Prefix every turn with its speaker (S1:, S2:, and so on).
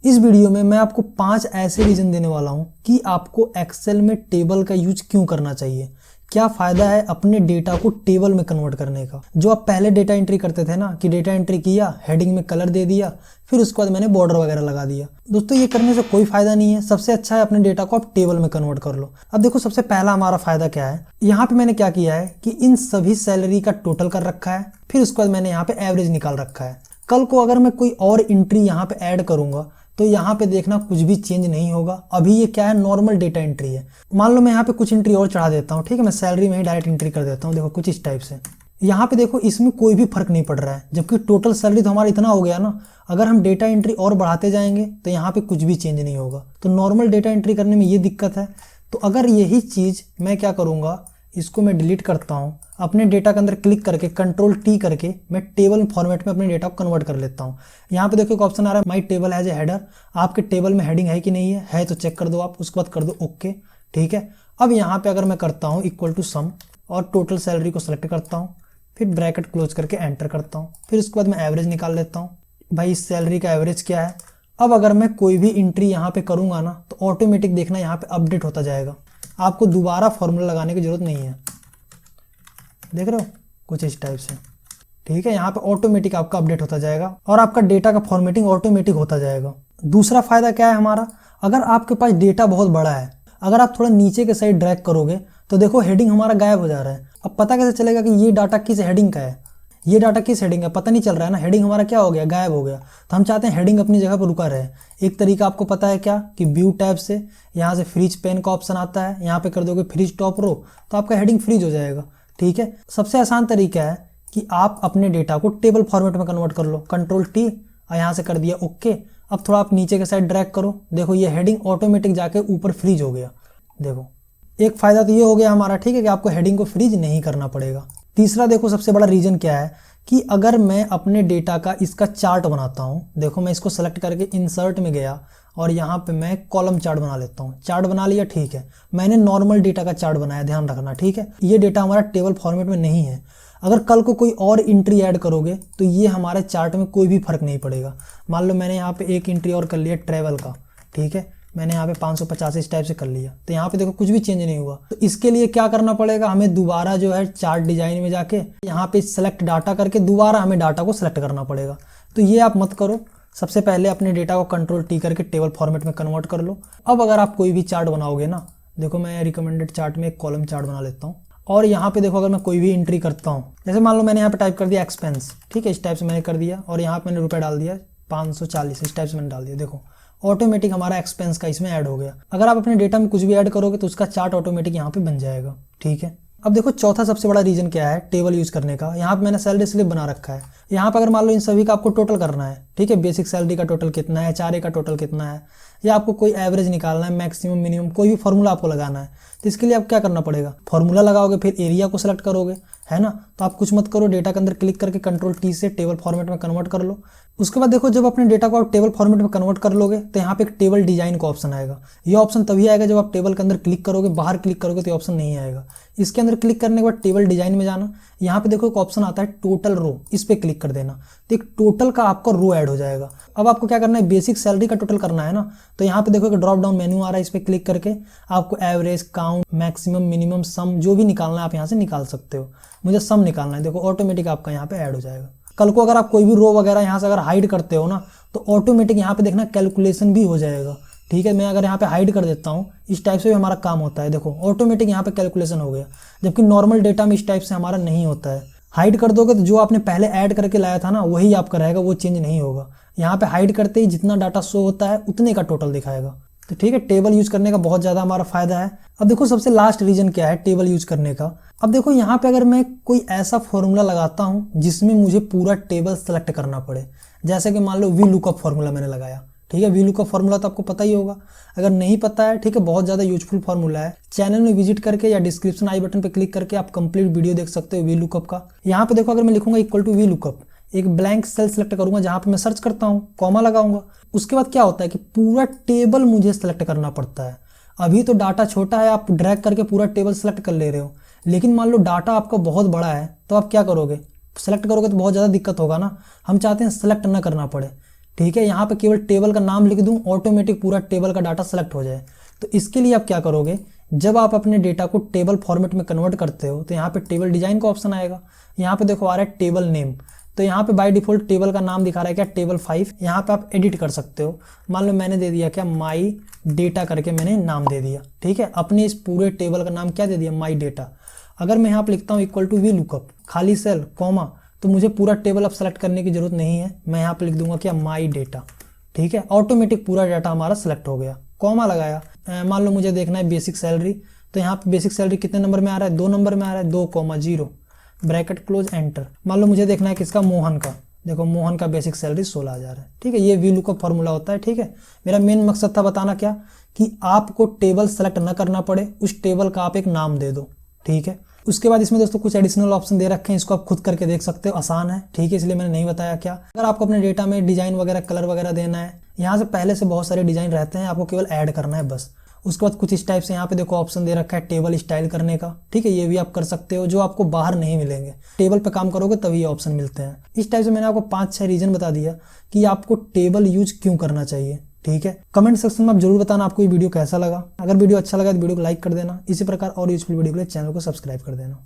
S1: इस वीडियो में मैं आपको 5 ऐसे रीजन देने वाला हूं कि आपको एक्सेल में टेबल का यूज क्यों करना चाहिए, क्या फायदा है अपने डेटा को टेबल में कन्वर्ट करने का। जो आप पहले डेटा एंट्री करते थे ना कि डेटा एंट्री किया, हेडिंग में कलर दे दिया, फिर उसके बाद मैंने बॉर्डर वगैरह लगा दिया। दोस्तों ये करने से कोई फायदा नहीं है। सबसे अच्छा है अपने डेटा को आप टेबल में कन्वर्ट कर लो। अब देखो सबसे पहला हमारा फायदा क्या है। यहाँ पे मैंने क्या किया है कि इन सभी सैलरी का टोटल कर रखा है, फिर उसके बाद मैंने यहाँ पे एवरेज निकाल रखा है। कल को अगर मैं कोई और एंट्री यहाँ पे ऐड करूंगा तो यहाँ पे देखना कुछ भी चेंज नहीं होगा। अभी ये क्या है, नॉर्मल डेटा एंट्री है। मान लो मैं यहाँ पे कुछ एंट्री और चढ़ा देता हूँ, ठीक है, मैं सैलरी में ही डायरेक्ट एंट्री कर देता हूँ। देखो कुछ इस टाइप से यहाँ पे देखो इसमें कोई भी फर्क नहीं पड़ रहा है, जबकि टोटल सैलरी तो हमारा इतना हो गया ना। अगर हम डेटा एंट्री और बढ़ाते जाएंगे तो यहाँ पे कुछ भी चेंज नहीं होगा। तो नॉर्मल डेटा एंट्री करने में ये दिक्कत है। तो अगर यही चीज़ मैं क्या करूँगा, इसको मैं डिलीट करता हूँ, अपने डेटा के अंदर क्लिक करके Ctrl+T करके मैं टेबल फॉर्मेट में अपने डेटा को कन्वर्ट कर लेता हूँ। यहाँ पे देखो एक ऑप्शन आ रहा है माई टेबल हैज ए हेडर। आपके टेबल में हेडिंग है कि नहीं है तो चेक कर दो आप, उसके बाद कर दो ओके, ठीक है। अब यहाँ पे अगर मैं करता हूँ इक्वल टू सम और टोटल सैलरी को सिलेक्ट करता हूँ, फिर ब्रैकेट क्लोज करके एंटर करता हूँ, फिर उसके बाद मैं एवरेज निकाल लेता हूँ। भाई इस सैलरी का एवरेज क्या है। अब अगर मैं कोई भी एंट्री यहाँ पे करूँगा ना तो ऑटोमेटिक देखना यहाँ पे अपडेट होता जाएगा। आपको दोबारा फॉर्मूला लगाने की जरूरत नहीं है। देख रहे हो कुछ इस टाइप से, ठीक है। यहाँ पे ऑटोमेटिक आपका अपडेट होता जाएगा और आपका डेटा का फॉर्मेटिंग ऑटोमेटिक होता जाएगा। दूसरा फायदा क्या है हमारा, अगर आपके पास डेटा बहुत बड़ा है, अगर आप थोड़ा नीचे के साइड ड्रैग करोगे तो देखो हेडिंग हमारा गायब हो जा रहा है। अब पता कैसे चलेगा कि ये डाटा किस हेडिंग का है, ये डाटा किस हेडिंग का पता नहीं चल रहा है ना। हेडिंग हमारा क्या हो गया, गायब हो गया। तो हम चाहते हैं हेडिंग अपनी जगह पर रुका रहे। एक तरीका आपको पता है क्या, कि व्यू टैब से यहाँ से फ्रीज पेन का ऑप्शन आता है, यहाँ पे कर दोगे फ्रीज टॉप रो तो आपका हेडिंग फ्रीज हो जाएगा, ठीक है। सबसे आसान तरीका है कि आप अपने डेटा को टेबल फॉर्मेट में कन्वर्ट कर लो। Ctrl+T और यहाँ से कर दिया ओके। अब थोड़ा आप नीचे के साइड ड्रैग करो, देखो ये हेडिंग ऑटोमेटिक जाके ऊपर फ्रीज हो गया। देखो एक फायदा तो ये हो गया हमारा, ठीक है, कि आपको हेडिंग को फ्रीज नहीं करना पड़ेगा। तीसरा देखो सबसे बड़ा रीजन क्या है कि अगर मैं अपने डेटा का इसका चार्ट बनाता हूँ, देखो मैं इसको सेलेक्ट करके इंसर्ट में गया और यहाँ पे मैं कॉलम चार्ट बना लेता हूँ। चार्ट बना लिया, ठीक है। मैंने नॉर्मल डेटा का चार्ट बनाया, ध्यान रखना, ठीक है। ये डेटा हमारा टेबल फॉर्मेट में नहीं है। अगर कल को कोई और एंट्री ऐड करोगे तो ये हमारे चार्ट में कोई भी फर्क नहीं पड़ेगा। मान लो मैंने यहाँ पे एक एंट्री और कर लिया ट्रैवल का, ठीक है, मैंने यहाँ पे 550 इस टाइप से कर लिया, तो यहाँ पे देखो कुछ भी चेंज नहीं हुआ। तो इसके लिए क्या करना पड़ेगा, हमें दोबारा जो है चार्ट डिजाइन में जाके यहाँ पे सेलेक्ट डाटा करके दोबारा हमें डाटा को सिलेक्ट करना पड़ेगा। तो ये आप मत करो। सबसे पहले अपने डेटा को Ctrl+T करके टेबल फॉर्मेट में कन्वर्ट कर लो। अब अगर आप कोई भी चार्ट बनाओगे ना, देखो मैं रिकमेंडेड चार्ट में एक कॉलम चार्ट बना लेता हूँ और यहाँ पे देखो अगर मैं कोई भी एंट्री करता हूँ, जैसे मान लो मैंने यहाँ पे टाइप कर दिया एक्सपेंस, ठीक है, इस टाइप से मैंने कर दिया और यहाँ पे मैंने रुपये डाल दिया 540, इस टाइप से मैंने डाल दिया। देखो ऑटोमेटिक हमारा एक्सपेंस का इसमें ऐड हो गया। अगर आप अपने डेटा में कुछ भी ऐड करोगे तो उसका चार्ट ऑटोमेटिक यहाँ पे बन जाएगा, ठीक है। अब देखो चौथा सबसे बड़ा रीजन क्या है टेबल यूज करने का। यहाँ पे मैंने सैलरी स्लिप बना रखा है। यहाँ पे अगर मान लो इन सभी का आपको टोटल करना है, ठीक है, बेसिक सैलरी का टोटल कितना है, HRA का टोटल कितना है, या आपको कोई एवरेज निकालना है, मैक्सिमम मिनिमम कोई भी फॉर्मूला आपको लगाना है, तो इसके लिए आप क्या करना पड़ेगा, फॉर्मूला लगाओगे, फिर एरिया को सिलेक्ट करोगे, है ना। तो आप कुछ मत करो, डेटा के अंदर क्लिक करके Ctrl+T से टेबल फॉर्मेट में कन्वर्ट कर लो। उसके बाद देखो जब अपने डेटा को आप टेबल फॉर्मेट में कन्वर्ट कर लोगे तो यहाँ पे एक टेबल डिजाइन का ऑप्शन आएगा। ये ऑप्शन तभी आएगा जब आप टेबल के अंदर क्लिक करोगे, बाहर क्लिक करोगे तो ये ऑप्शन नहीं आएगा। इसके अंदर क्लिक करने के बाद टेबल डिजाइन में जाना, यहाँ पे देखो एक ऑप्शन आता है टोटल रो, इस पे क्लिक कर देना, तो एक टोटल का आपका रो ऐड हो जाएगा। अब आपको क्या करना है, बेसिक सैलरी का टोटल करना है ना, तो यहाँ पे देखो एक ड्रॉप डाउन मेन्यू आ रहा है, इस पे क्लिक करके आपको एवरेज, काउंट, मैक्सिमम, मिनिमम, सम जो भी निकालना है आप यहाँ से निकाल सकते हो। मुझे सम निकालना है, देखो ऑटोमेटिक आपका यहाँ पे ऐड हो जाएगा। कल को अगर आप कोई भी रो वगैरह यहाँ से अगर हाइड करते हो ना तो ऑटोमेटिक यहाँ पे देखना कैलकुलेशन भी हो जाएगा, ठीक है। मैं अगर यहाँ पे हाइड कर देता हूँ, इस टाइप से भी हमारा काम होता है, देखो ऑटोमेटिक यहाँ पे कैलकुलेशन हो गया, जबकि नॉर्मल डेटा में इस टाइप से हमारा नहीं होता है। हाइड कर दोगे तो जो आपने पहले ऐड करके लाया था ना वही आपका रहेगा, वो चेंज नहीं होगा। यहाँ पे हाइड करते ही जितना डाटा शो होता है उतने का टोटल दिखाएगा। तो ठीक है, टेबल यूज करने का बहुत ज़्यादा हमारा फायदा है। अब देखो सबसे लास्ट रीजन क्या है टेबल यूज करने का। अब देखो यहाँ पे अगर मैं कोई ऐसा फॉर्मूला लगाता हूँ जिसमें मुझे पूरा टेबल सेलेक्ट करना पड़े, जैसे कि मान लो वी लुकअप फॉर्मूला मैंने लगाया, ठीक है। वी लुकअप फॉर्मूला तो आपको पता ही होगा, अगर नहीं पता है, ठीक है, बहुत ज़्यादा यूजफुल फॉर्मूला है। चैनल में विजिट करके या डिस्क्रिप्शन आई बटन पे क्लिक करके आप कंप्लीट वीडियो देख सकते हो वी लुकअप का। यहाँ पे देखो अगर मैं लिखूंगा इक्वल टू वी लुकअप, एक ब्लैंक सेल सेलेक्ट करूंगा जहाँ पे मैं सर्च करता हूँ, कॉमा लगाऊंगा, उसके बाद क्या होता है कि पूरा टेबल मुझे सेलेक्ट करना पड़ता है। अभी तो डाटा छोटा है, आप ड्रैग करके पूरा टेबल सेलेक्ट कर ले रहे हो, लेकिन मान लो डाटा आपका बहुत बड़ा है तो आप क्या करोगे, सेलेक्ट करोगे तो बहुत ज़्यादा दिक्कत होगा ना। हम चाहते हैं सेलेक्ट ना करना पड़े, ठीक है, यहाँ पे केवल टेबल का नाम लिख दूं, ऑटोमेटिक पूरा टेबल का डाटा सेलेक्ट हो जाए। तो इसके लिए आप क्या करोगे, जब आप अपने डेटा को टेबल फॉर्मेट में कन्वर्ट करते हो तो यहाँ पे टेबल डिजाइन का ऑप्शन आएगा। यहाँ पे देखो आ रहा है टेबल नेम, तो यहाँ पे बाय डिफॉल्ट टेबल का नाम दिखा रहा है क्या, टेबल 5। यहाँ पे आप एडिट कर सकते हो। मान लो मैंने दे दिया क्या, माई डेटा करके मैंने नाम दे दिया। ठीक है, अपने इस पूरे टेबल का नाम क्या दे दिया, माई डेटा। अगर मैं यहाँ पे लिखता हूँ इक्वल टू वी लुकअप, खाली सेल, कॉमा, तो मुझे पूरा टेबल अब सेलेक्ट करने की जरूरत नहीं है। मैं यहाँ पे लिख दूंगा क्या, माई डेटा। ठीक है, ऑटोमेटिक पूरा डाटा हमारा सेलेक्ट हो गया। कॉमा लगाया, मान लो मुझे देखना है बेसिक सैलरी, तो यहाँ पे बेसिक सैलरी कितने नंबर में आ रहा है, 2 नंबर में आ रहा है, 2,0 ब्रैकेट क्लोज एंटर। मान लो मुझे देखना है किसका, मोहन का। देखो मोहन का बेसिक सैलरी 16,000 है। ठीक है, ये वी लुकअप फॉर्मूला होता है। ठीक है, मेरा मेन मकसद था बताना क्या, कि आपको टेबल सेलेक्ट ना करना पड़े, उस टेबल का आप एक नाम दे दो। ठीक है, उसके बाद इसमें दोस्तों कुछ एडिशनल ऑप्शन दे रखे हैं, इसको आप खुद करके देख सकते हो, आसान है। ठीक है, इसलिए मैंने नहीं बताया क्या। अगर आपको अपने डेटा में डिजाइन वगैरह, कलर वगैरह देना है, यहाँ से पहले से बहुत सारे डिजाइन रहते हैं, आपको केवल ऐड करना है बस। उसके बाद कुछ इस टाइप से यहाँ पे देखो ऑप्शन दे रखा है टेबल स्टाइल करने का। ठीक है, ये भी आप कर सकते हो, जो आपको बाहर नहीं मिलेंगे। टेबल पे काम करोगे तभी ये ऑप्शन मिलते हैं। इस टाइप से मैंने आपको 5-6 रीजन बता दिया कि आपको टेबल यूज क्यों करना चाहिए। ठीक है, कमेंट सेक्शन में आप जरूर बताना आपको ये वीडियो कैसा लगा। अगर वीडियो अच्छा लगा तो वीडियो को लाइक कर देना। इसी प्रकार और यूजफुल वीडियो के लिए चैनल को सब्सक्राइब कर देना।